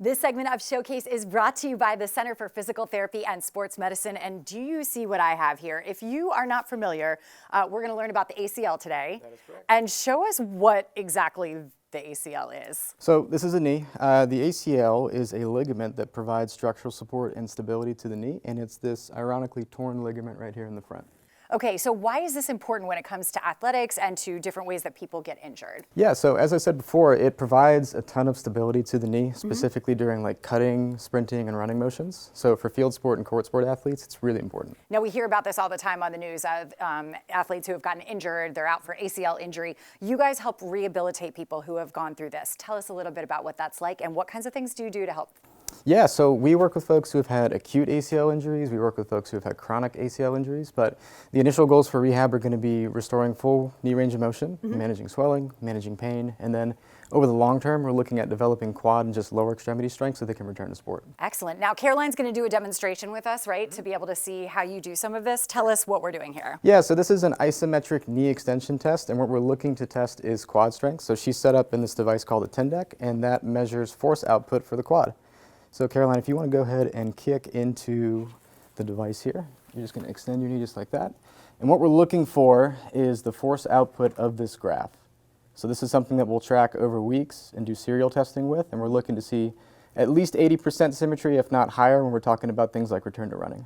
This segment of Showcase is brought to you by the Center for Physical Therapy and Sports Medicine. And do you see what I have here? If you are not familiar, we're going to learn about the ACL today. That is correct. And show us what exactly the ACL is. So this is a knee. The ACL is a ligament that provides structural support and stability to the knee, and it's this ironically torn ligament right here in the front. Okay, so why is this important when it comes to athletics and to different ways that people get injured? Yeah, so as I said before, it provides a ton of stability to the knee, specifically during like cutting, sprinting, and running motions. So for field sport and court sport athletes, it's really important. Now we hear about this all the time on the news of athletes who have gotten injured, they're out for ACL injury. You guys help rehabilitate people who have gone through this. Tell us a little bit about what that's like and what kinds of things do you do to help? Yeah, so we work with folks who have had acute ACL injuries. We work with folks who have had chronic ACL injuries, but the initial goals for rehab are going to be restoring full knee range of motion, managing swelling, managing pain, and then over the long term, we're looking at developing quad and just lower extremity strength so they can return to sport. Excellent. Now, Caroline's going to do a demonstration with us, right, to be able to see how you do some of this. Tell us what we're doing here. Yeah, so this is an isometric knee extension test, and what we're looking to test is quad strength. So she's set up in this device called a Tendec, and that measures force output for the quad. So Caroline, if you want to go ahead and kick into the device here, you're just going to extend your knee just like that. And what we're looking for is the force output of this graph. So this is something that we'll track over weeks and do serial testing with, and we're looking to see at least 80% symmetry, if not higher, when we're talking about things like return to running.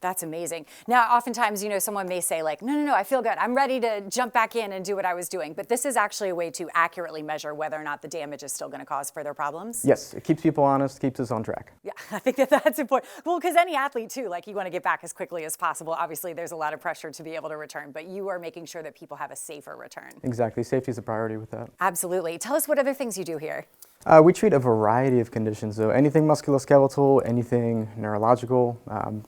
That's amazing. Now, oftentimes, someone may say like, no, I feel good. I'm ready to jump back in and do what I was doing. But this is actually a way to accurately measure whether or not the damage is still going to cause further problems. Yes, it keeps people honest, keeps us on track. Yeah, I think that's important. Well, because any athlete too, like you want to get back as quickly as possible. Obviously, there's a lot of pressure to be able to return, but you are making sure that people have a safer return. Exactly, safety is a priority with that. Absolutely. Tell us what other things you do here. We treat a variety of conditions, so anything musculoskeletal, anything neurological.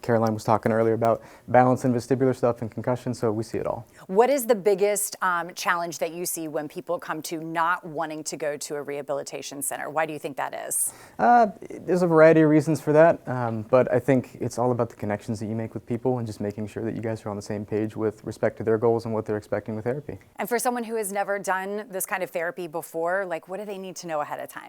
Caroline was talking earlier about balance and vestibular stuff and concussion, so we see it all. What is the biggest challenge that you see when people come to not wanting to go to a rehabilitation center? Why do you think that is? There's a variety of reasons for that, but I think it's all about the connections that you make with people and just making sure that you guys are on the same page with respect to their goals and what they're expecting with therapy. And for someone who has never done this kind of therapy before, like what do they need to know ahead of time?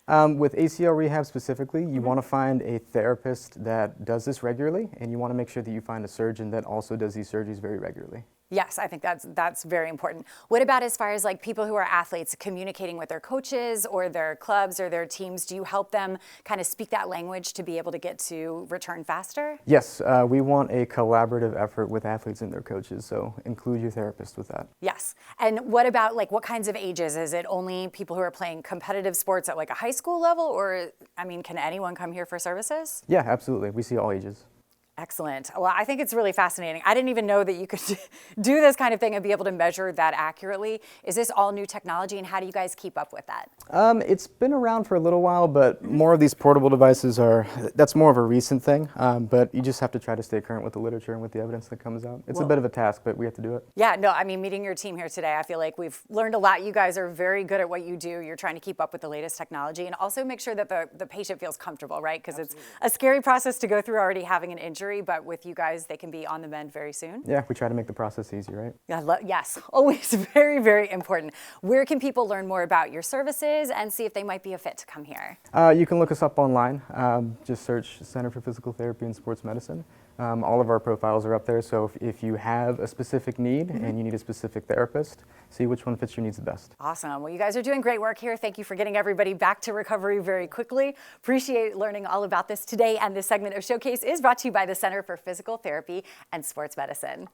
With ACL rehab specifically, you want to find a therapist that does this regularly, and you want to make sure that you find a surgeon that also does these surgeries very regularly. Yes, I think that's very important. What about as far as like people who are athletes communicating with their coaches or their clubs or their teams? Do you help them kind of speak that language to be able to get to return faster? Yes, we want a collaborative effort with athletes and their coaches, so include your therapist with that. Yes. And what about like what kinds of ages? Is it only people who are playing competitive sports at like a high school level, or can anyone come here for services? Yeah, absolutely. We see all ages. Excellent. Well, I think it's really fascinating. I didn't even know that you could do this kind of thing and be able to measure that accurately. Is this all new technology, and how do you guys keep up with that? It's been around for a little while, but more of these portable devices that's more of a recent thing, but you just have to try to stay current with the literature and with the evidence that comes out. It's a bit of a task, but we have to do it. Yeah, no, meeting your team here today, I feel like we've learned a lot. You guys are very good at what you do. You're trying to keep up with the latest technology and also make sure that the patient feels comfortable, right? Because it's a scary process to go through already having an injury, but with you guys, they can be on the mend very soon. Yeah, we try to make the process easy, right? Yeah, yes, always very, very important. Where can people learn more about your services and see if they might be a fit to come here? You can look us up online. Just search Center for Physical Therapy and Sports Medicine. All of our profiles are up there, so if you have a specific need and you need a specific therapist, see which one fits your needs the best. Awesome. Well, you guys are doing great work here. Thank you for getting everybody back to recovery very quickly. Appreciate learning all about this today, and this segment of Showcase is brought to you by the Center for Physical Therapy and Sports Medicine.